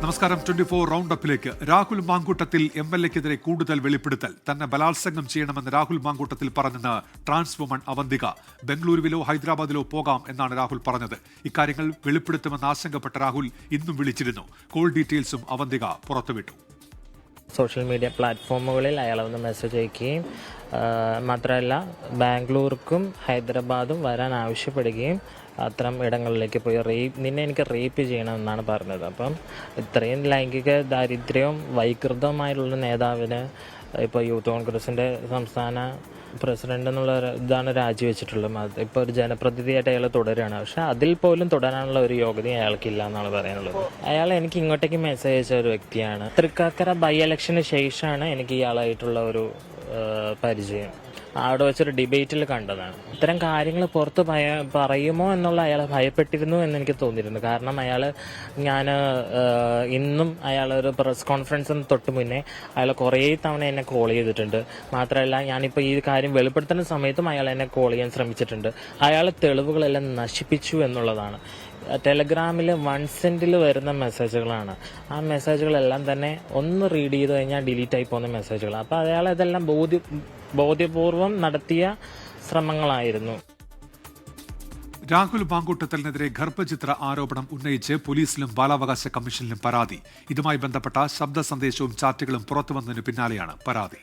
നമസ്കാരം. 24 റൗണ്ട് അപ്പിലേക്ക്. രാഹുൽ മാങ്കൂട്ടത്തിൽ MLA-ക്കെതിരെ കൂടുതൽ വെളിപ്പെടുത്തൽ. തന്നെ ബലാത്സംഗം ചെയ്യണമെന്ന് രാഹുൽ മാങ്കൂട്ടത്തിൽ പറഞ്ഞെന്ന് ട്രാൻസ് വുമൺ അവന്തിക. ബംഗളൂരുവിലോ ഹൈദരാബാദിലോ പോകാം എന്നാണ് രാഹുൽ പറഞ്ഞത്. ഇക്കാര്യങ്ങൾ വെളിപ്പെടുത്തുമെന്ന് ആശങ്കപ്പെട്ട രാഹുൽ ഇന്നും വിളിച്ചിരുന്നു. കോൾ ഡീറ്റെയിൽസും അവന്തിക പുറത്തുവിട്ടു. സോഷ്യൽ മീഡിയ പ്ലാറ്റ്ഫോമുകളിൽ അയാൾ ഒന്ന് മെസ്സേജ് അയക്കുകയും മാത്രമല്ല ബാംഗ്ലൂർക്കും ഹൈദരാബാദും വരാൻ ആവശ്യപ്പെടുകയും അത്തരം ഇടങ്ങളിലേക്ക് പോയി നിന്നെ എനിക്ക് റേപ്പ് ചെയ്യണമെന്നാണ് പറഞ്ഞത്. അപ്പം ഇത്രയും ലൈംഗിക ദാരിദ്ര്യവും വൈകൃതമായിട്ടുള്ള നേതാവിന് ഇപ്പോൾ യൂത്ത് കോൺഗ്രസിൻ്റെ സംസ്ഥാന പ്രസിഡന്റ് എന്നുള്ള ഇതാണ് രാജിവെച്ചിട്ടുള്ളത്. ഇപ്പോൾ ഒരു ജനപ്രതിനിധിയായിട്ട് അയാൾ തുടരുകയാണ്. പക്ഷെ അതിൽ പോലും തുടരാനുള്ള ഒരു യോഗ്യത അയാൾക്കില്ല എന്നാണ് പറയാനുള്ളത്. അയാൾ എനിക്ക് ഇങ്ങോട്ടേക്ക് മെസ്സേജ് അയച്ച ഒരു വ്യക്തിയാണ്. തൃക്കാക്കര ബൈ ഇലക്ഷന് ശേഷമാണ് എനിക്ക് ഇയാളായിട്ടുള്ള ഒരു പരിചയം. അവിടെ വെച്ചൊരു ഡിബേറ്റിൽ കണ്ടതാണ്. ഇത്തരം കാര്യങ്ങൾ പുറത്ത് പറയുമോ എന്നുള്ള അയാൾ ഭയപ്പെട്ടിരുന്നു എന്ന് എനിക്ക് തോന്നിയിരുന്നു. കാരണം ഞാൻ ഇന്നും ഒരു പ്രസ് കോൺഫറൻസിന് തൊട്ട് മുന്നേ അയാൾ കുറേ തവണ എന്നെ കോൾ ചെയ്തിട്ടുണ്ട്. മാത്രമല്ല ഞാനിപ്പോൾ ഈ കാര്യം വെളിപ്പെടുത്തുന്ന സമയത്തും അയാൾ എന്നെ കോൾ ചെയ്യാൻ ശ്രമിച്ചിട്ടുണ്ട്. അയാൾ തെളിവുകളെല്ലാം നശിപ്പിച്ചു എന്നുള്ളതാണ്. ടെലഗ്രാമിൽ 1 സെന്റിൽ വരുന്ന മെസ്സേജുകളാണ്. ആ മെസ്സേജുകളെല്ലാം തന്നെ ഒന്ന് റീഡ് ചെയ്ത് കഴിഞ്ഞാൽ ഡിലീറ്റ് ആയി പോകുന്ന മെസ്സേജുകളാണ്. അപ്പോൾ അയാൾ ഇതെല്ലാം ബോധ്യപൂർവം നടത്തിയ ശ്രമങ്ങളായിരുന്നു. രാഹുൽ മാങ്കൂട്ടത്തിനെതിരെ ഗർഭചിത്ര ആരോപണം ഉന്നയിച്ച് പോലീസിലും ബാലാവകാശ കമ്മീഷനിലും പരാതി. ഇതുമായി ബന്ധപ്പെട്ട ശബ്ദ സന്ദേശവും ചാറ്റുകളും പുറത്തുവന്നതിന് പിന്നാലെയാണ് പരാതി.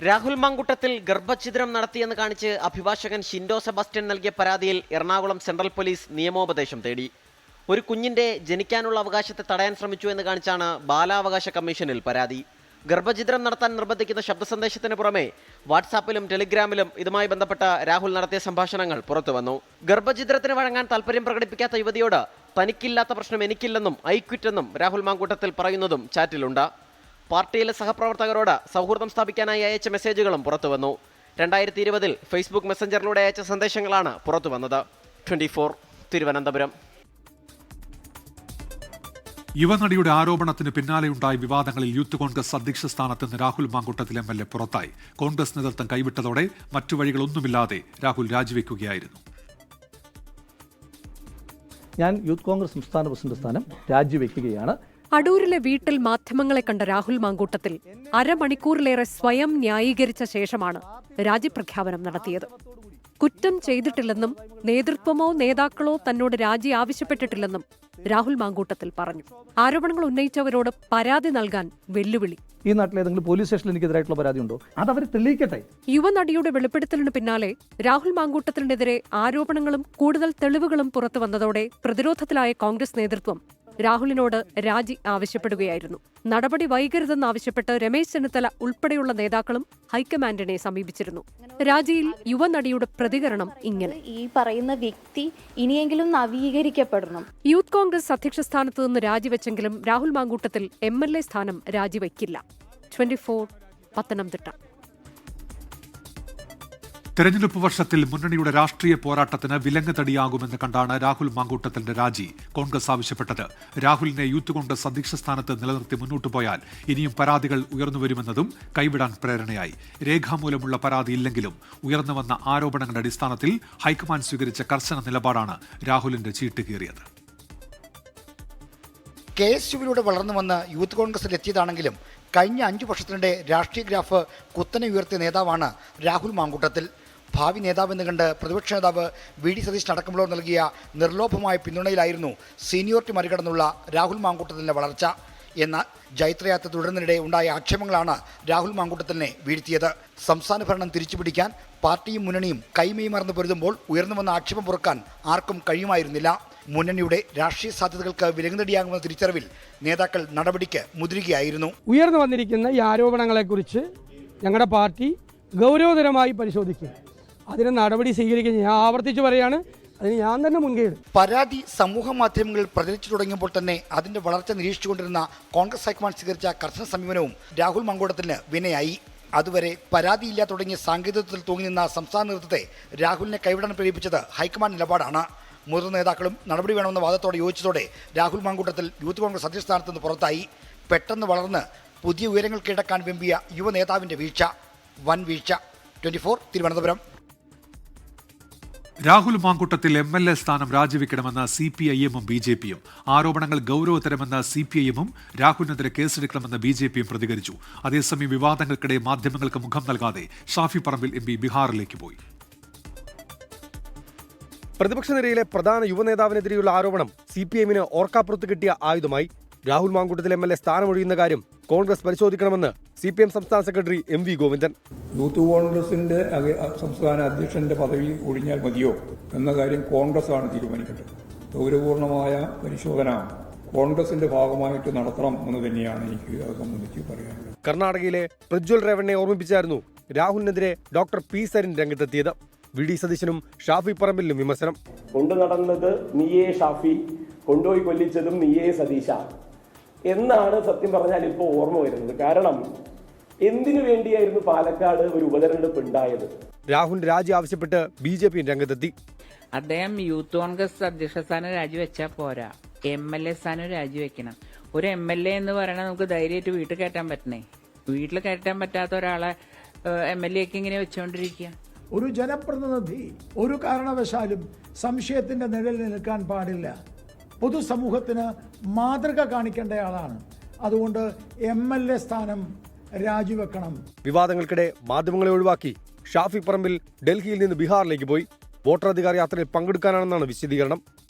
രാഹുൽ മാങ്കൂട്ടത്തിൽ ഗർഭഛിദ്രം നടത്തിയെന്ന് കാണിച്ച് അഭിഭാഷകൻ ഷിൻഡോ സെബാസ്റ്റ്യൻ നൽകിയ പരാതിയിൽ എറണാകുളം സെൻട്രൽ പോലീസ് നിയമോപദേശം തേടി. ഒരു കുഞ്ഞിന്റെ ജനിക്കാനുള്ള അവകാശത്തെ തടയാൻ ശ്രമിച്ചു എന്ന് കാണിച്ചാണ് ബാലാവകാശ കമ്മീഷനിൽ പരാതി. ഗർഭഛിദ്രം നടത്താൻ നിർബന്ധിക്കുന്ന ശബ്ദ സന്ദേശത്തിന് പുറമെ വാട്സാപ്പിലും ടെലിഗ്രാമിലും ഇതുമായി ബന്ധപ്പെട്ട രാഹുൽ നടത്തിയ സംഭാഷണങ്ങൾ പുറത്തുവന്നു. ഗർഭഛിദ്രത്തിന് വഴങ്ങാൻ താല്പര്യം പ്രകടിപ്പിക്കാത്ത യുവതിയോട് തനിക്കില്ലാത്ത പ്രശ്നം എനിക്കില്ലെന്നും ഐക്വിറ്റെന്നും രാഹുൽ മാങ്കൂട്ടത്തിൽ പറയുന്നതും ചാറ്റിലുണ്ട്. പാർട്ടിയിലെ സഹപ്രവർത്തകരോട് സൗഹൃദം സ്ഥാപിക്കാനായി അയച്ച മെസ്സേജുകളും പുറത്തുവന്നു. 2020 ഫേസ്ബുക്ക് മെസ്സഞ്ചറിലൂടെ അയച്ച സന്ദേശങ്ങളാണ് പുറത്തുവന്നത്. 24 തിരുവനന്തപുരം. യുവനടിയുടെ ആരോപണത്തിന് പിന്നാലെയുണ്ടായ വിവാദങ്ങളിൽ യൂത്ത് കോൺഗ്രസ് അധ്യക്ഷ സ്ഥാനത്ത് നിന്ന് രാഹുൽ മാങ്കൂട്ടത്തിൽ MLA പുറത്തായി. കോൺഗ്രസ് നേതൃത്വം കൈവിട്ടതോടെ മറ്റു വഴികളൊന്നുമില്ലാതെ രാഹുൽ രാജിവെക്കുകയായിരുന്നു. ഞാൻ യൂത്ത് കോൺഗ്രസ് സംസ്ഥാന പ്രസിഡന്റ് സ്ഥാനം രാജിവെക്കുകയാണ്. അടൂരിലെ വീട്ടിൽ മാധ്യമങ്ങളെ കണ്ട രാഹുൽ മാങ്കൂട്ടത്തിൽ അരമണിക്കൂറിലേറെ സ്വയം ന്യായീകരിച്ച ശേഷമാണ് രാജിപ്രഖ്യാപനം നടത്തിയത്. കുറ്റം ചെയ്തിട്ടില്ലെന്നും നേതൃത്വമോ നേതാക്കളോ തന്നോട് രാജി ആവശ്യപ്പെട്ടിട്ടില്ലെന്നും രാഹുൽ മാങ്കൂട്ടത്തിൽ പറഞ്ഞു. ആരോപണങ്ങൾ ഉന്നയിച്ചവരോട് പരാതി നൽകാൻ വെല്ലുവിളി. ഈ നാട്ടിൽ ഏതെങ്കിലും പോലീസ് സ്റ്റേഷനിൽ എനിക്കെതിരായിട്ടുള്ള പരാതി ഉണ്ടോ? അതവർ തെളിയിക്കട്ടെ. യുവനടിയുടെ വെളിപ്പെടുത്തലിന് പിന്നാലെ രാഹുൽ മാങ്കൂട്ടത്തിനെതിരെ ആരോപണങ്ങളും കൂടുതൽ തെളിവുകളും പുറത്തു വന്നതോടെ പ്രതിരോധത്തിലായ കോൺഗ്രസ് നേതൃത്വം രാഹുലിനോട് രാജി ആവശ്യപ്പെടുകയായിരുന്നു. നടപടി വൈകരുതെന്നാവശ്യപ്പെട്ട് രമേശ് ചെന്നിത്തല ഉൾപ്പെടെയുള്ള നേതാക്കളും ഹൈക്കമാൻഡിനെ സമീപിച്ചിരുന്നു. രാജിയിൽ യുവനടിയുടെ പ്രതികരണം ഇങ്ങനെ: ഈ പറയുന്ന വ്യക്തി ഇനിയെങ്കിലും നവീകരിക്കപ്പെടണം. യൂത്ത് കോൺഗ്രസ് അധ്യക്ഷ സ്ഥാനത്ത് നിന്ന് രാജിവെച്ചെങ്കിലും രാഹുൽ മാങ്കൂട്ടത്തിൽ MLA സ്ഥാനം രാജിവെക്കില്ല. 24 പത്തനംതിട്ട. തെരഞ്ഞെടുപ്പ് വർഷത്തിൽ മുന്നണിയുടെ രാഷ്ട്രീയ പോരാട്ടത്തിന് വിലങ്ങ് തടിയാകുമെന്ന് കണ്ടാണ് രാഹുൽ മാങ്കൂട്ടത്തിന്റെ രാജി കോൺഗ്രസ് ആവശ്യപ്പെട്ടത്. രാഹുലിനെ യൂത്ത് കോൺഗ്രസ് അധ്യക്ഷ സ്ഥാനത്ത് നിലനിർത്തി മുന്നോട്ടു പോയാൽ ഇനിയും പരാതികൾ ഉയർന്നുവരുമെന്നതും കൈവിടാൻ പ്രേരണയായി. രേഖാമൂലമുള്ള പരാതി ഇല്ലെങ്കിലും ഉയർന്നുവന്ന ആരോപണങ്ങളുടെ അടിസ്ഥാനത്തിൽ ഹൈക്കമാൻഡ് സ്വീകരിച്ച കർശന നിലപാടാണ് രാഹുലിന്റെ ചീട്ട് കീറിയത്. KSUവിലൂടെ വളർന്നു വന്ന് യൂത്ത് കോൺഗ്രസിൽ എത്തിയതാണെങ്കിലും കഴിഞ്ഞ 5 വർഷത്തിനിടെ രാഷ്ട്രീയ ഗ്രാഫ് കുത്തനെ ഉയർത്തിയ നേതാവാണ് രാഹുൽ മാങ്കൂട്ടത്തിൽ. ഭാവി നേതാവെന്ന് കണ്ട് പ്രതിപക്ഷ നേതാവ് VD സതീശൻ അടക്കമുള്ളവർ നൽകിയ നിർലോഭമായ പിന്തുണയിലായിരുന്നു സീനിയോറിറ്റി മറികടന്നുള്ള രാഹുൽ മാങ്കൂട്ടത്തിൻ്റെ വളർച്ച. എന്നാൽ ജൈത്രയാത്ര തുടരുന്നതിനിടെ ഉണ്ടായ ആക്ഷേപങ്ങളാണ് രാഹുൽ മാങ്കൂട്ടത്തിനെ വീഴ്ത്തിയത്. സംസ്ഥാന ഭരണം തിരിച്ചുപിടിക്കാൻ പാർട്ടിയും മുന്നണിയും കൈമേയി മറന്നു പൊരുതുമ്പോൾ ഉയർന്നു വന്ന ആക്ഷേപം പൊറുക്കാൻ ആർക്കും കഴിയുമായിരുന്നില്ല. മുന്നണിയുടെ രാഷ്ട്രീയ സാധ്യതകൾക്ക് വിലങ്ങുതടിയാകുന്ന തിരിച്ചറിവിൽ നേതാക്കൾ നടപടിക്ക് മുതിരുകയായിരുന്നു. ഉയർന്നു വന്നിരിക്കുന്ന ഈ ആരോപണങ്ങളെക്കുറിച്ച് ഞങ്ങളുടെ പാർട്ടി ഗൗരവതരമായി പരിശോധിക്കുക, അതിന് നടപടി സ്വീകരിക്കുക. ഞാൻ ആവർത്തിച്ചു പറയാണ്, അതിന് ഞാൻ തന്നെ മുൻകൈയെടുക്കും. പരാതി സമൂഹ മാധ്യമങ്ങളിൽ പ്രചരിച്ചു തുടങ്ങിയപ്പോൾ തന്നെ അതിന്റെ വളർച്ച നിരീക്ഷിച്ചുകൊണ്ടിരുന്ന കോൺഗ്രസ് ഹൈക്കമാൻഡ് സ്വീകരിച്ച കർശന സമീപനവും രാഹുൽ മാങ്കൂട്ടത്തിന് വിനയായി. അതുവരെ പരാതിയില്ല തുടങ്ങിയ സാങ്കേതികത്വത്തിൽ തൂങ്ങി നിന്ന സംസ്ഥാന നേതൃത്വത്തെ രാഹുലിനെ കൈവിടാൻ പ്രേരിപ്പിച്ചത് ഹൈക്കമാൻഡ് നിലപാടാണ്. മുതിർന്ന നേതാക്കളും നടപടി വേണമെന്ന വാദത്തോടെ യോജിച്ചതോടെ രാഹുൽ മാങ്കൂട്ടത്തിൽ യൂത്ത് കോൺഗ്രസ് അധ്യക്ഷ സ്ഥാനത്ത് നിന്ന് പുറത്തായി. പെട്ടെന്ന് വളർന്ന് പുതിയ ഉയരങ്ങൾ കീഴടക്കാൻ വെമ്പിയ യുവ നേതാവിന്റെ വീഴ്ച, വൻ വീഴ്ച. 24 തിരുവനന്തപുരം. രാഹുൽ മാങ്കൂട്ടത്തിൽ MLA സ്ഥാനം രാജിവെക്കണമെന്ന് CPIM-ഉം BJP-യും. ആരോപണങ്ങൾ ഗൗരവതരമെന്ന് CPIM-ഉം രാഹുലിനെതിരെ കേസെടുക്കണമെന്ന് BJP-യും പ്രതികരിച്ചു. അതേസമയം വിവാദങ്ങൾക്കിടെ മാധ്യമങ്ങൾക്ക് മുഖം നൽകാതെ ഷാഫി പറമ്പിൽ MP ബീഹാറിലേക്ക് പോയി. പ്രതിപക്ഷ നിരയിലെ പ്രധാന യുവനേതാവിനെതിരെയുള്ള ആരോപണം CPIM-ന് ഓർക്കാപ്പുറത്ത് കിട്ടിയ ആയുധമായി. രാഹുൽ മാങ്കൂട്ടത്തിൽ MLA സ്ഥാനമൊഴിയുന്ന കാര്യം കോൺഗ്രസ് പരിശോധിക്കണമെന്ന് CPM സംസ്ഥാന സെക്രട്ടറി MV ഗോവിന്ദൻ. യൂത്ത് കോൺഗ്രസിന്റെ സംസ്ഥാന അധ്യക്ഷന്റെ പദവി ഒഴിഞ്ഞാൽ മതിയോ എന്ന കാര്യം കോൺഗ്രസ് ആണ് തീരുമാനിക്കേണ്ടത്. ഗൗരവപൂർണമായ പരിശോധന കോൺഗ്രസിന്റെ ഭാഗമായിട്ട് നടത്തണം എന്ന് തന്നെയാണ് എനിക്ക് അത് സംബന്ധിച്ച് പറയാനുള്ളത്. കർണാടകയിലെ പ്രജ്വൽ റേവണ്ണെ ഓർമ്മിപ്പിച്ചായിരുന്നു രാഹുലിനെതിരെ ഡോക്ടർ P. സരിൻ രംഗത്തെത്തിയത്. VD സതീശനും ഷാഫി പറമ്പിലും വിമർശനം. കൊണ്ടു നടന്നത് നീയേ ഷാഫി, കൊണ്ടുപോയി കൊല്ലിച്ചതും നീയേ സതീശ എന്നാണ് സത്യം പറഞ്ഞാൽ ഇപ്പോൾ ഓർമ്മ വരുന്നത്. കാരണം എന്തിനു വേണ്ടിയായിരുന്നു പാലക്കാട് ഒരു ഉപതെരഞ്ഞെടുപ്പ് ഉണ്ടായത്? രാഹുൽ രാജി ആവശ്യപ്പെട്ട് BJP രംഗത്തെത്തി. അദ്ദേഹം യൂത്ത് കോൺഗ്രസ് അധ്യക്ഷ സ്ഥാനം രാജിവെച്ചാൽ പോരാ, MLA സ്ഥാനം രാജിവെക്കണം. ഒരു MLA എന്ന് പറയണത് നമുക്ക് ധൈര്യമായിട്ട് വീട്ടിൽ കയറ്റാൻ പറ്റണേ. വീട്ടിൽ കയറ്റാൻ പറ്റാത്ത ഒരാളെ MLA-ക്ക് ഇങ്ങനെ വെച്ചുകൊണ്ടിരിക്കുക. ഒരു ജനപ്രതിനിധി ഒരു കാരണവശാലും സംശയത്തിന്റെ നിഴലിൽ നിൽക്കാൻ പാടില്ല. പൊതുസമൂഹത്തിന് മാതൃക കാണിക്കേണ്ടയാളാണ്. അതുകൊണ്ട് MLA സ്ഥാനം രാജിവെക്കണം. വിവാദങ്ങൾക്കിടെ മാധ്യമങ്ങളെ ഒഴിവാക്കി ഷാഫി പറമ്പിൽ ഡൽഹിയിൽ നിന്ന് ബീഹാറിലേക്ക് പോയി. വോട്ടറധികാര യാത്രയിൽ പങ്കെടുക്കാനാണെന്നാണ് വിശദീകരണം.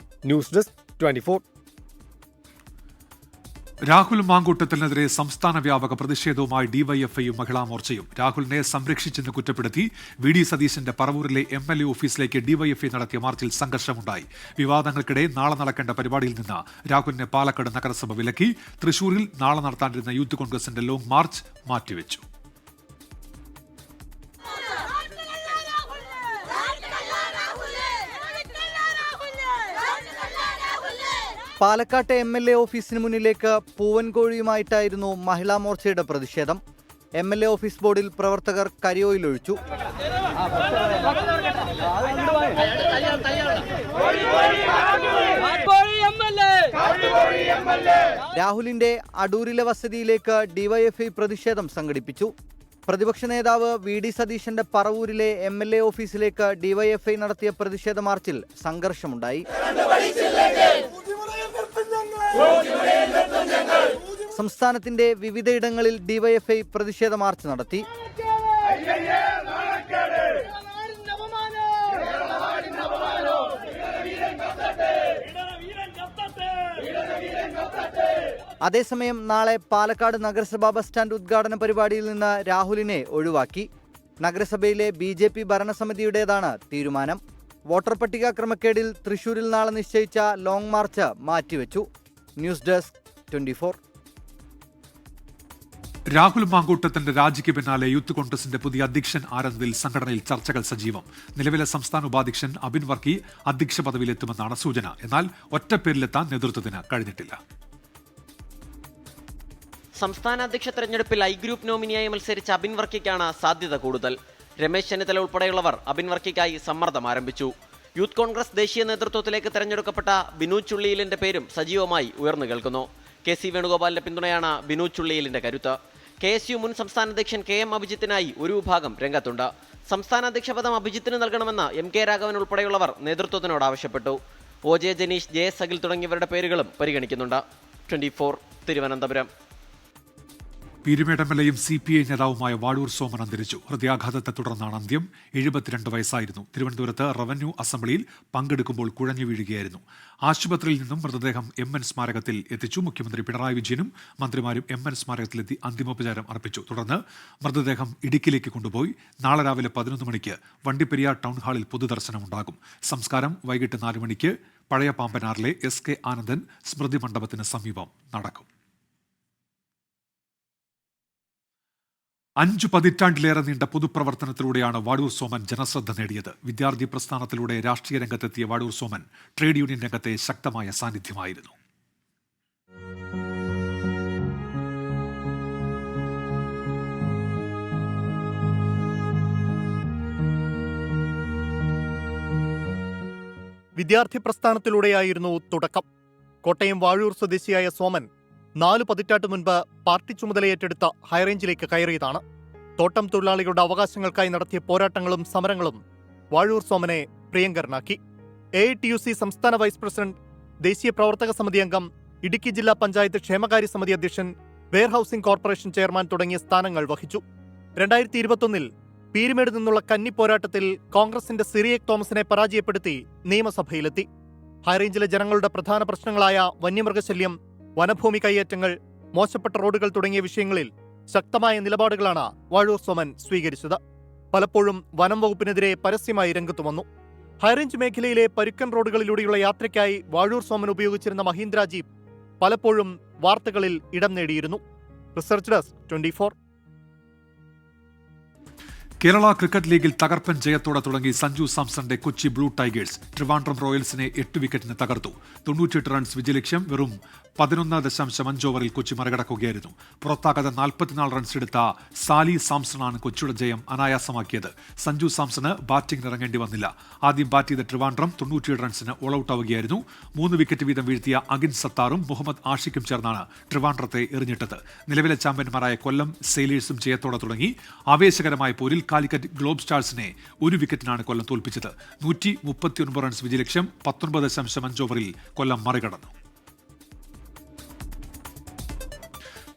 News desk 24. രാഹുൽ മാങ്കൂട്ടത്തിനെതിരെ സംസ്ഥാന വ്യാപക പ്രതിഷേധവുമായി DYFI-യും മഹിളാ മോർച്ചയും. രാഹുലിനെ സംരക്ഷിച്ചെന്ന് കുറ്റപ്പെടുത്തി VD സതീശന്റെ പറവൂരിലെ MLA ഓഫീസിലേക്ക് DYFI നടത്തിയ മാർച്ചിൽ സംഘർഷമുണ്ടായി. വിവാദങ്ങൾക്കിടെ നാളെ നടക്കേണ്ട പരിപാടിയിൽ നിന്ന് രാഹുലിനെ പാലക്കാട് നഗരസഭ വിലക്കി. തൃശൂരിൽ നാളെ നടത്താനിരുന്ന യൂത്ത് കോൺഗ്രസിന്റെ ലോങ് മാർച്ച് മാറ്റിവെച്ചു. പാലക്കാട്ടെ MLA ഓഫീസിന് മുന്നിലേക്ക് പൂവൻകോഴിയുമായിട്ടായിരുന്നു മഹിളാ മോർച്ചയുടെ പ്രതിഷേധം. MLA ഓഫീസ് ബോർഡിൽ പ്രവർത്തകർ കരിയോയിലൊഴിച്ചു. രാഹുലിന്റെ അടൂരിലെ വസതിയിലേക്ക് DYFI പ്രതിഷേധം സംഘടിപ്പിച്ചു. പ്രതിപക്ഷ നേതാവ് VD സതീശന്റെ പറവൂരിലെ MLA ഓഫീസിലേക്ക് DYFI നടത്തിയ പ്രതിഷേധ മാർച്ചിൽ സംഘർഷമുണ്ടായി. സംസ്ഥാനത്തിന്റെ വിവിധയിടങ്ങളിൽ DYFI പ്രതിഷേധ മാർച്ച് നടത്തി. അതേസമയം നാളെ പാലക്കാട് നഗരസഭാ ബസ് സ്റ്റാൻഡ് ഉദ്ഘാടന പരിപാടിയിൽ നിന്ന് രാഹുലിനെ ഒഴിവാക്കി. നഗരസഭയിലെ BJP ഭരണസമിതിയുടേതാണ് തീരുമാനം. വോട്ടർ പട്ടിക ക്രമക്കേടിൽ തൃശൂരിൽ നാളെ നിശ്ചയിച്ച ലോങ് മാർച്ച് മാറ്റിവെച്ചു. News desk 24. രാഹുൽ മാങ്കൂട്ടത്തിന്റെ രാജിക്ക് പിന്നാലെ യൂത്ത് കോൺഗ്രസിന്റെ പുതിയ അധ്യക്ഷൻ ആരെന്നതിൽ സംഘടനയിൽ ചർച്ചകൾ സജീവം. നിലവിലെ സംസ്ഥാന ഉപാധ്യക്ഷൻ അബിൻ വർക്കി അധ്യക്ഷ പദവിയിലെത്തുമെന്നാണ് സൂചന. എന്നാൽ ഒറ്റപ്പേരിലെത്താൻ നേതൃത്വത്തിന് കഴിഞ്ഞിട്ടില്ല. സംസ്ഥാന അധ്യക്ഷ തെരഞ്ഞെടുപ്പിൽ I ഗ്രൂപ്പ് നോമിനിയായി മത്സരിച്ച അബിൻ വർക്കിക്കാണ് സാധ്യത കൂടുതൽ. രമേശ് ചെന്നിത്തല ഉൾപ്പെടെയുള്ളവർ അബിൻ വർക്കിക്കായി സമ്മർദ്ദം ആരംഭിച്ചു. യൂത്ത് കോൺഗ്രസ് ദേശീയ നേതൃത്വത്തിലേക്ക് തെരഞ്ഞെടുക്കപ്പെട്ട ബിനു ചുള്ളിയിലിന്റെ പേരും സജീവമായി ഉയർന്നു കേൾക്കുന്നു. KC വേണുഗോപാലിന്റെ പിന്തുണയാണ് ബിനു ചുള്ളിയിലിന്റെ കരുത്ത്. KSU മുൻ സംസ്ഥാന അധ്യക്ഷൻ KM അഭിജിത്തിനായി ഒരു വിഭാഗം രംഗത്തുണ്ട്. സംസ്ഥാന അധ്യക്ഷ പദം അഭിജിത്തിന് നൽകണമെന്ന് MK രാഘവൻ ഉൾപ്പെടെയുള്ളവർ നേതൃത്വത്തിനോട് ആവശ്യപ്പെട്ടു. OJ ജനീഷ്, JS അഖിൽ തുടങ്ങിയവരുടെ പേരുകളും പരിഗണിക്കുന്നുണ്ട്. 24 തിരുവനന്തപുരം. പീരുമേട് MLA-യും CPI നേതാവുമായ വാഴൂർ സോമൻ അന്തരിച്ചു. ഹൃദയാഘാതത്തെ തുടർന്നാണ് അന്ത്യം. 72 വയസ്സായിരുന്നു. തിരുവനന്തപുരത്ത് റവന്യൂ അസംബ്ലിയിൽ പങ്കെടുക്കുമ്പോൾ കുഴഞ്ഞു വീഴുകയായിരുന്നു. ആശുപത്രിയിൽ നിന്നും മൃതദേഹം MN സ്മാരകത്തിൽ എത്തിച്ചു. മുഖ്യമന്ത്രി പിണറായി വിജയനും മന്ത്രിമാരും MN സ്മാരകത്തിലെത്തി അന്തിമോപചാരം അർപ്പിച്ചു. തുടർന്ന് മൃതദേഹം ഇടുക്കിയിലേക്ക് കൊണ്ടുപോയി. നാളെ രാവിലെ 11 മണിക്ക് വണ്ടിപ്പെരിയാർ ടൗൺ ഹാളിൽ പൊതുദർശനമുണ്ടാകും. സംസ്കാരം വൈകിട്ട് 4 മണിക്ക് പഴയ പാമ്പനാറിലെ SK ആനന്ദൻ സ്മൃതി മണ്ഡപത്തിന് സമീപം നടക്കും. 5 പതിറ്റാണ്ടിലേറെ നീണ്ട പൊതുപ്രവർത്തനത്തിലൂടെയാണ് വാഴൂർ സോമൻ ജനശ്രദ്ധ നേടിയത്. വിദ്യാർത്ഥി പ്രസ്ഥാനത്തിലൂടെ രാഷ്ട്രീയ രംഗത്തെത്തിയ വാഴൂർ സോമൻ ട്രേഡ് യൂണിയൻ രംഗത്തെ ശക്തമായ സാന്നിധ്യമായിരുന്നു. വിദ്യാർത്ഥി പ്രസ്ഥാനത്തിലൂടെയായിരുന്നു തുടക്കം. കോട്ടയം വാഴൂർ സ്വദേശിയായ സോമൻ 4 പതിറ്റാണ്ട് മുൻപ് പാർട്ടി ചുമതലയേറ്റെടുത്ത ഹൈറേഞ്ചിലേക്ക് കയറിയതാണ്. തോട്ടം തൊഴിലാളികളുടെ അവകാശങ്ങൾക്കായി നടത്തിയ പോരാട്ടങ്ങളും സമരങ്ങളും വാഴൂർ സോമനെ പ്രിയങ്കരനാക്കി. AITUC സംസ്ഥാന വൈസ് പ്രസിഡന്റ്, ദേശീയ പ്രവർത്തക സമിതി അംഗം, ഇടുക്കി ജില്ലാ പഞ്ചായത്ത് ക്ഷേമകാര്യ സമിതി അധ്യക്ഷൻ, വെയർ ഹൌസിംഗ് കോർപ്പറേഷൻ ചെയർമാൻ തുടങ്ങിയ സ്ഥാനങ്ങൾ വഹിച്ചു. 2021 പീരുമേട് നിന്നുള്ള കന്നി പോരാട്ടത്തിൽ കോൺഗ്രസിന്റെ സിറിയക് തോമസിനെ പരാജയപ്പെടുത്തി നിയമസഭയിലെത്തി. ഹൈറേഞ്ചിലെ ജനങ്ങളുടെ പ്രധാന പ്രശ്നങ്ങളായ വന്യമൃഗശല്യം, വനഭൂമി കൈയേറ്റങ്ങൾ, മോശപ്പെട്ട റോഡുകൾ തുടങ്ങിയ വിഷയങ്ങളിൽ ശക്തമായ നിലപാടുകളാണ് വാഴൂർ സോമൻ സ്വീകരിച്ചത്. പലപ്പോഴും വനം വകുപ്പിനെതിരെ പരസ്യമായി രംഗത്തു വന്നു. ഹൈറേഞ്ച് മേഖലയിലെ പരുക്കൻ റോഡുകളിലൂടെയുള്ള യാത്രയ്ക്കായി വാഴൂർ സോമൻ ഉപയോഗിച്ചിരുന്ന മഹീന്ദ്ര ജീപ്പ് പലപ്പോഴും വാർത്തകളിൽ ഇടം നേടിയിരുന്നു. Research desk 24. കേരള ക്രിക്കറ്റ് ലീഗിൽ തകർപ്പൻ ജയത്തോടെ തുടങ്ങി സഞ്ജു സാംസന്റെ കൊച്ചി ബ്ലൂ ടൈഗേഴ്സ് ട്രിവാൻഡ്രം റോയൽസിനെ 8 വിക്കറ്റിന് തകർത്തു. 98 റൺസ് വിജയലക്ഷ്യം. വെറും 11.5 ഓവറിൽ കൊച്ചി മറികടക്കുകയായിരുന്നു. പുറത്താകാതെ 44 റൺസ് എടുത്ത സാലി സാംസണാണ് കൊച്ചിയുടെ ജയം അനായാസമാക്കിയത്. സഞ്ജു സാംസണ് ബാറ്റിംഗിന് ഇറങ്ങേണ്ടി വന്നില്ല. ആദ്യം ബാറ്റ് ചെയ്ത ട്രിവാൻഡ്രം 97 റൺസിന് ഓൾ ഔട്ട് ആവുകയായിരുന്നു. 3 വിക്കറ്റ് വീതം വീഴ്ത്തിയ അഗിൻ സത്താറും മുഹമ്മദ് ആഷിഖും ചേർന്നാണ് ട്രിവാൻഡ്രത്തെ എറിഞ്ഞിട്ടത്. നിലവിലെ ചാമ്പ്യന്മാരായ കൊല്ലം സെയിലേഴ്സും ജയത്തോടെ തുടങ്ങി. ആവേശകരമായ പോരിൽ കാലിക്കറ്റ് ഗ്ലോബ് സ്റ്റാർസിനെ 1 വിക്കറ്റിനാണ് കൊല്ലം തോൽപ്പിച്ചത്. 139 റൺസ് വിജയലക്ഷ്യം. 19.5 ഓവറിൽ കൊല്ലം മറികടന്നു.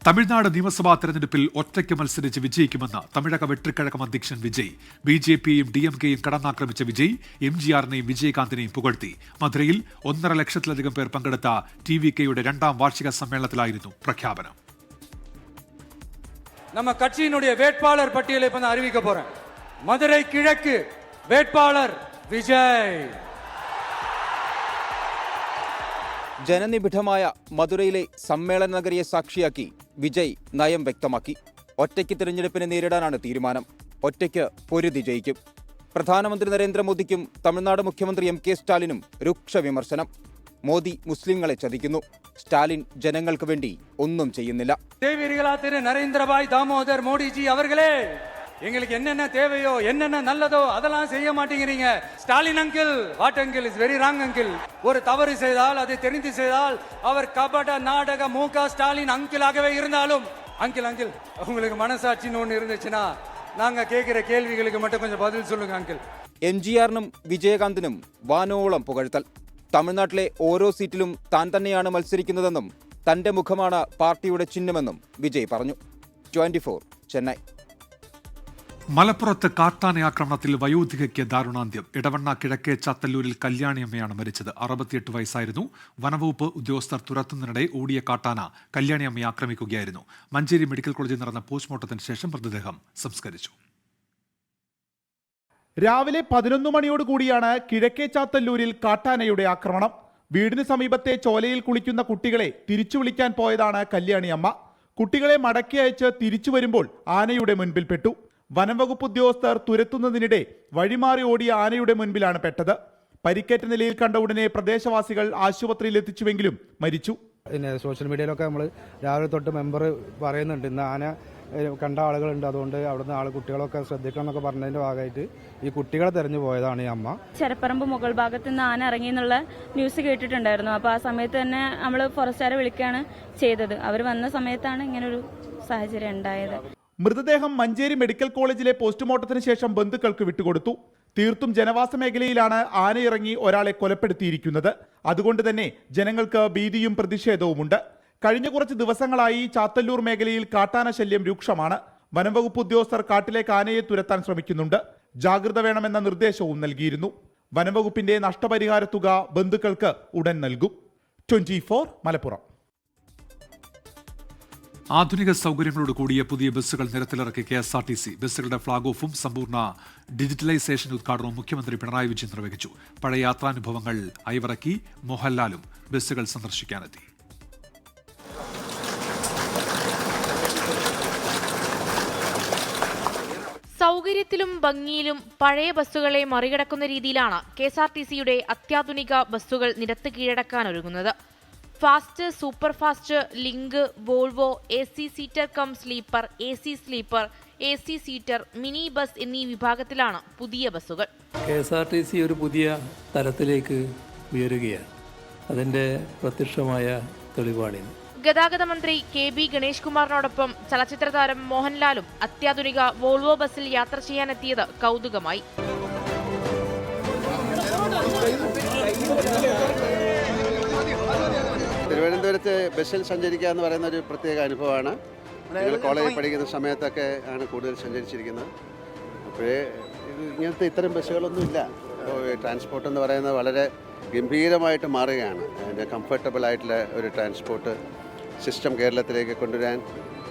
തമിഴ്നാട് നിയമസഭാ തെരഞ്ഞെടുപ്പിൽ ഒറ്റയ്ക്ക് മത്സരിച്ച് വിജയിക്കുമെന്ന് തമിഴക വെട്രിക്കഴകം അധ്യക്ഷൻ വിജയ്. BJPയും DMKയും കടന്നാക്രമിച്ച വിജയ് MGRനെയും വിജയകാന്തിനെയും പുകഴ്ത്തി. മധുരയിൽ 1.5 ലക്ഷത്തിലധികം പേർ പങ്കെടുത്ത TVKയുടെ 2ാം വാർഷിക സമ്മേളനത്തിലായിരുന്നു പ്രഖ്യാപനം. நம்ம கட்சியினுடைய வேட்பாளர் பட்டியலை இப்ப நான் அறிவிக்க போறேன். மதுரை கிழக்கு வேட்பாளர் വിജയ്. ജനനിബിഡമായ മധുരയിലെ സമ്മേളന നഗരിയെ സാക്ഷിയാക്കി വിജയ് നയം വ്യക്തമാക്കി. ഒറ്റയ്ക്ക് തിരഞ്ഞെടുപ്പിനെ നേരിടാനാണ് തീരുമാനം. ഒറ്റയ്ക്ക് പൊരുതി ജയിക്കും. പ്രധാനമന്ത്രി നരേന്ദ്രമോദിക്കും തമിഴ്നാട് മുഖ്യമന്ത്രി MK സ്റ്റാലിനും രൂക്ഷ വിമർശനം. മോദി മുസ്ലിങ്ങളെ ചതിക്കുന്നു. സ്റ്റാലിൻ ജനങ്ങൾക്ക് വേണ്ടി ഒന്നും ചെയ്യുന്നില്ല. திரு நரேந்திரபாய் தாமோதர் மோடிஜி அவர்களே, எங்களுக்கு என்னென்ன தேவையோ என்னென்ன நல்லதோ அதெல்லாம் செய்ய மாட்டேங்கிறீங்க. Stalin uncle, what uncle is very wrong uncle. ஒரு தவறு செய்தால் அதை தெரிந்து செய்தால் அவர் கபட நாடக MK ஸ்டாலின் அங்கிளாகவே இருந்தாலும் அங்கிள் உங்களுக்கு மனசாட்சின்னு ஒன்று இருந்துச்சுன்னா நாங்க கேட்கிற கேள்விகளுக்கு மட்டும் கொஞ்சம் பதில் சொல்லுங்க அங்கிள். MGRനും വിജയകാന്തിനും വാനോളം പുകഴ്ത്തൽ. തമിഴ്നാട്ടിലെ ഓരോ സീറ്റിലും താൻ തന്നെയാണ് മത്സരിക്കുന്നതെന്നും തന്റെ മുഖമാണ് പാർട്ടിയുടെ ചിഹ്നമെന്നും വിജയ് പറഞ്ഞു. 24 ചെന്നൈ. മലപ്പുറത്ത് കാട്ടാന ആക്രമണത്തിൽ വയോധികയ്ക്ക് ദാരുണാന്ത്യം. ഇടവണ്ണ കിഴക്കേ ചാത്തല്ലൂരിൽ കല്യാണിയമ്മയാണ് മരിച്ചത്. 68 വയസ്സായിരുന്നു. വനവകുപ്പ് ഉദ്യോഗസ്ഥർ തുരത്തുന്നതിനിടെ ഓടിയ കാട്ടാന കല്യാണിയമ്മയെ ആക്രമിക്കുകയായിരുന്നു. മഞ്ചേരി മെഡിക്കൽ കോളേജിൽ നടന്ന പോസ്റ്റ്മോർട്ടത്തിന് ശേഷം മൃതദേഹം സംസ്കരിച്ചു. രാവിലെ 11 മണിയോടുകൂടിയാണ് കിഴക്കേ ചാത്തല്ലൂരിൽ കാട്ടാനയുടെ ആക്രമണം. വീടിന് സമീപത്തെ ചോലയിൽ കുളിക്കുന്ന കുട്ടികളെ തിരിച്ചു വിളിക്കാൻ പോയതാണ് കല്യാണിയമ്മ. കുട്ടികളെ മടക്കി അയച്ച് തിരിച്ചു വരുമ്പോൾ ആനയുടെ മുൻപിൽപ്പെട്ടു. വനംവകുപ്പ് ഉദ്യോഗസ്ഥർ തുരത്തുന്നതിനിടെ വഴിമാറി ഓടിയ ആനയുടെ മുൻപിലാണ് പെട്ടത്. പരിക്കേറ്റ നിലയിൽ കണ്ട ഉടനെ പ്രദേശവാസികൾ ആശുപത്രിയിൽ എത്തിച്ചുവെങ്കിലും മരിച്ചു. പിന്നെ സോഷ്യൽ മീഡിയയിലൊക്കെ നമ്മൾ രാവിലെ തൊട്ട് മെമ്പർ പറയുന്നുണ്ട്, ഇന്ന് ആന കണ്ട ആളുകളുണ്ട്, അതുകൊണ്ട് അവിടുന്ന് കുട്ടികളൊക്കെ ശ്രദ്ധിക്കണം എന്നൊക്കെ പറഞ്ഞതിന്റെ ഭാഗമായിട്ട് ഈ കുട്ടികളെ തെരഞ്ഞു പോയതാണ് ഈ അമ്മ. ചെരപ്പറമ്പ് മുകൾ ഭാഗത്ത് നിന്ന് ആന ഇറങ്ങി എന്നുള്ള ന്യൂസ് കേട്ടിട്ടുണ്ടായിരുന്നു. അപ്പോൾ ആ സമയത്ത് തന്നെ നമ്മൾ ഫോറസ്റ്റുകാരെ വിളിക്കുകയാണ് ചെയ്തത്. അവർ വന്ന സമയത്താണ് ഇങ്ങനൊരു സാഹചര്യം ഉണ്ടായത്. മൃതദേഹം മഞ്ചേരി മെഡിക്കൽ കോളേജിലെ പോസ്റ്റ്മോർട്ടത്തിന് ശേഷം ബന്ധുക്കൾക്ക് വിട്ടുകൊടുത്തു. തീർത്തും ജനവാസ മേഖലയിലാണ് ആനയിറങ്ങി ഒരാളെ കൊലപ്പെടുത്തിയിരിക്കുന്നത്. അതുകൊണ്ട് തന്നെ ജനങ്ങൾക്ക് ഭീതിയും പ്രതിഷേധവുമുണ്ട്. കഴിഞ്ഞ കുറച്ച് ദിവസങ്ങളായി ചാത്തല്ലൂർ മേഖലയിൽ കാട്ടാന ശല്യം രൂക്ഷമാണ്. വനംവകുപ്പ് ഉദ്യോഗസ്ഥർ കാട്ടിലേക്ക് ആനയെ തുരത്താൻ ശ്രമിക്കുന്നുണ്ട്. ജാഗ്രത വേണമെന്ന നിർദ്ദേശവും നൽകിയിരുന്നു. വനംവകുപ്പിന്റെ നഷ്ടപരിഹാര തുക ബന്ധുക്കൾക്ക് ഉടൻ നൽകും. 24 മലപ്പുറം. ആധുനിക സൗകര്യങ്ങളോട് കൂടിയ പുതിയ ബസ്സുകൾ നിരത്തിലിറക്കി KSRTC. ബസ്സുകളുടെ ഫ്ളാഗ് ഓഫും സമ്പൂർണ്ണ ഡിജിറ്റലൈസേഷൻ ഉദ്ഘാടനവും മുഖ്യമന്ത്രി പിണറായി വിജയൻ നിർവഹിച്ചു. പഴയ യാത്രാനുഭവങ്ങൾ അയവിറക്കി മോഹൻലാലും ബസ്സുകൾ സന്ദർശിക്കാനെത്തി. സൗകര്യത്തിലും ഭംഗിയിലും പഴയ ബസ്സുകളെ മറികടക്കുന്ന രീതിയിലാണ് KSRTCയുടെ അത്യാധുനിക ബസ്സുകൾ നിരത്ത് കീഴടക്കാനൊരുങ്ങുന്നത്. Fast, super fast, link, Volvo, AC seater cum sleeper, AC sleeper, AC seater, mini bus എന്നീ വിഭാഗത്തിലാണ് പുതിയ ബസ്സുകൾ. KSRTC ഒരു പുതിയ തലത്തിലേക്ക് ഉയരുകയാണ്. അതിന്റെ പ്രത്യക്ഷമായ തെളിവാണിത്. ഗതാഗത മന്ത്രി KB ഗണേഷ് കുമാറിനോടൊപ്പം ചലച്ചിത്ര താരം മോഹൻലാലും അത്യാധുനിക വോൾവോ ബസ്സിൽ യാത്ര ചെയ്യാനെത്തിയത് കൗതുകമായി. തിരുവനന്തപുരത്ത് ബസ്സിൽ സഞ്ചരിക്കുക എന്ന് പറയുന്ന ഒരു പ്രത്യേക അനുഭവമാണ്. ഞങ്ങൾ കോളേജിൽ പഠിക്കുന്ന സമയത്തൊക്കെ ആണ് കൂടുതൽ സഞ്ചരിച്ചിരിക്കുന്നത്. അപ്പോഴേ ഇങ്ങനത്തെ ഇത്തരം ബസ്സുകളൊന്നും ഇല്ല. ട്രാൻസ്പോർട്ട് എന്ന് പറയുന്നത് വളരെ ഗംഭീരമായിട്ട് മാറുകയാണ്. അതിൻ്റെ കംഫർട്ടബിൾ ആയിട്ടുള്ള ഒരു ട്രാൻസ്പോർട്ട് സിസ്റ്റം കേരളത്തിലേക്ക് കൊണ്ടുവരാൻ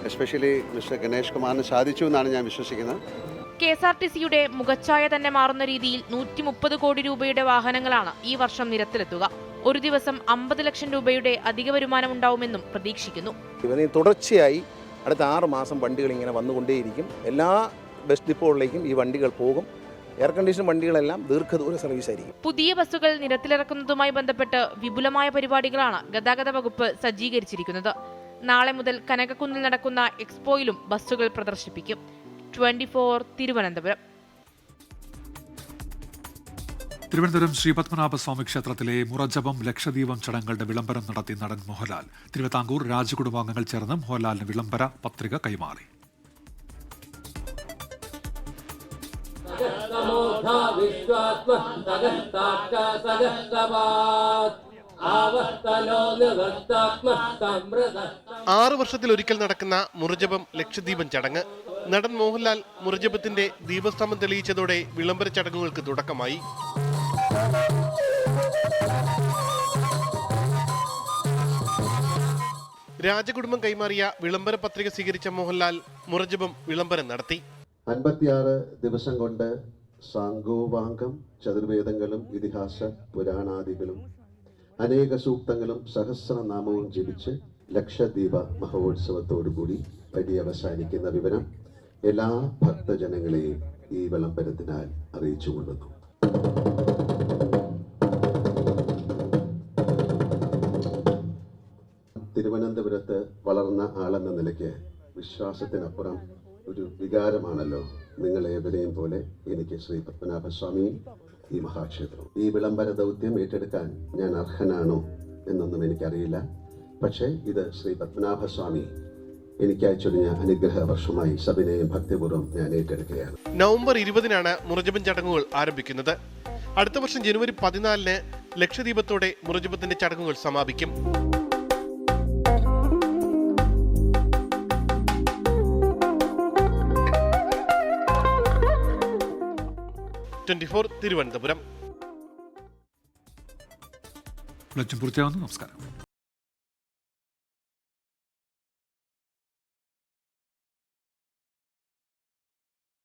എസ്പെഷ്യലി മിസ്റ്റർ ഗണേഷ് കുമാറിന് സാധിച്ചു എന്നാണ് ഞാൻ വിശ്വസിക്കുന്നത്. KSRTCയുടെ മുഖച്ഛായ തന്നെ മാറുന്ന രീതിയിൽ 130 കോടി രൂപയുടെ വാഹനങ്ങളാണ് ഈ വർഷം നിരത്തിലെത്തുക. ഒരു ദിവസം 50 ലക്ഷം രൂപയുടെ അധിക വരുമാനം ഉണ്ടാവുമെന്നും പ്രതീക്ഷിക്കുന്നു. തുടർച്ചയായി അടുത്ത 6 മാസം വണ്ടികൾ ഇങ്ങനെ വന്നുകൊണ്ടേയിരിക്കും. എല്ലാ ബസ് ഡിപ്പോകളിലേക്കും ഈ വണ്ടികൾ പോകും. എയർ കണ്ടീഷൻ വണ്ടികളെല്ലാം ദീർഘദൂര സർവീസ് ആയിരിക്കും. പുതിയ ബസ്സുകൾ നിരത്തിലിറക്കുന്നതുമായി ബന്ധപ്പെട്ട് വിപുലമായ പരിപാടികളാണ് ഗതാഗത വകുപ്പ് സജ്ജീകരിച്ചിരിക്കുന്നത്. നാളെ മുതൽ കനകക്കുന്നിൽ നടക്കുന്ന എക്സ്പോയിലും ബസ്സുകൾ പ്രദർശിപ്പിക്കും. 24 തിരുവനന്തപുരം. തിരുവനന്തപുരം ശ്രീ പത്മനാഭസ്വാമി ക്ഷേത്രത്തിലെ മുറജപം ലക്ഷദീപം ചടങ്ങുകളുടെ വിളംബരം നടത്തി നടൻ മോഹൻലാൽ. തിരുവിതാംകൂർ രാജകുടുംബാംഗങ്ങൾ ചേർന്ന് മോഹൻലാലിന് വിളംബര പത്രിക കൈമാറി. ആറ് വർഷത്തിലൊരിക്കൽ നടക്കുന്ന മുറജപം ലക്ഷദീപം ചടങ്ങ്. നടൻ മോഹൻലാൽ മുറജപത്തിന്റെ ദീപസ്തംഭം തെളിയിച്ചതോടെ വിളംബര ചടങ്ങുകൾക്ക് തുടക്കമായി. രാജകുടുംബം കൈമാറിയ വിളംബര പത്രിക സ്വീകരിച്ച മോഹൻലാൽ മുറജപം വിളംബരം നടത്തി. 56 ദിവസം കൊണ്ട് സാങ്കോവാംഗം, ചതുർവേദങ്ങളും ഇതിഹാസ പുരാണാദികളും അനേക സൂക്തങ്ങളും സഹസ്രനാമവും ജപിച്ച് ലക്ഷദീപ മഹോത്സവത്തോടുകൂടി പര്യവസാനിക്കുന്ന വിവരം എല്ലാ ഭക്തജനങ്ങളെയും ഈ വിളംബരത്തിനാൽ അറിയിച്ചുകൊള്ളുന്നു. തിരുവനന്തപുരത്ത് വളർന്ന ആളെന്ന നിലയ്ക്ക് വിശ്വാസത്തിനപ്പുറം ഒരു വികാരമാണല്ലോ നിങ്ങളേവരെയും പോലെ എനിക്ക് ശ്രീ പത്മനാഭസ്വാമിയും ഈ മഹാക്ഷേത്രവും. ഈ വിളംബര ദൗത്യം ഏറ്റെടുക്കാൻ ഞാൻ അർഹനാണോ എന്നൊന്നും എനിക്കറിയില്ല. പക്ഷേ ഇത് ശ്രീ പത്മനാഭസ്വാമി എനിക്കായി ചൊരിഞ്ഞ അനുഗ്രഹ വർഷമായി സവിനയം ഭക്തിപൂർവ്വം ഞാൻ ഏറ്റെടുക്കുകയാണ്. നവംബർ 20-നാണ് മുറജപം ചടങ്ങുകൾ ആരംഭിക്കുന്നത്. അടുത്ത വർഷം ജനുവരി 14-ന് ലക്ഷദീപത്തോടെ മുറജപത്തിന്റെ ചടങ്ങുകൾ സമാപിക്കും. 24 തിരുവനന്തപുരം. പൂർത്തിയാവുന്നു. നമസ്കാരം.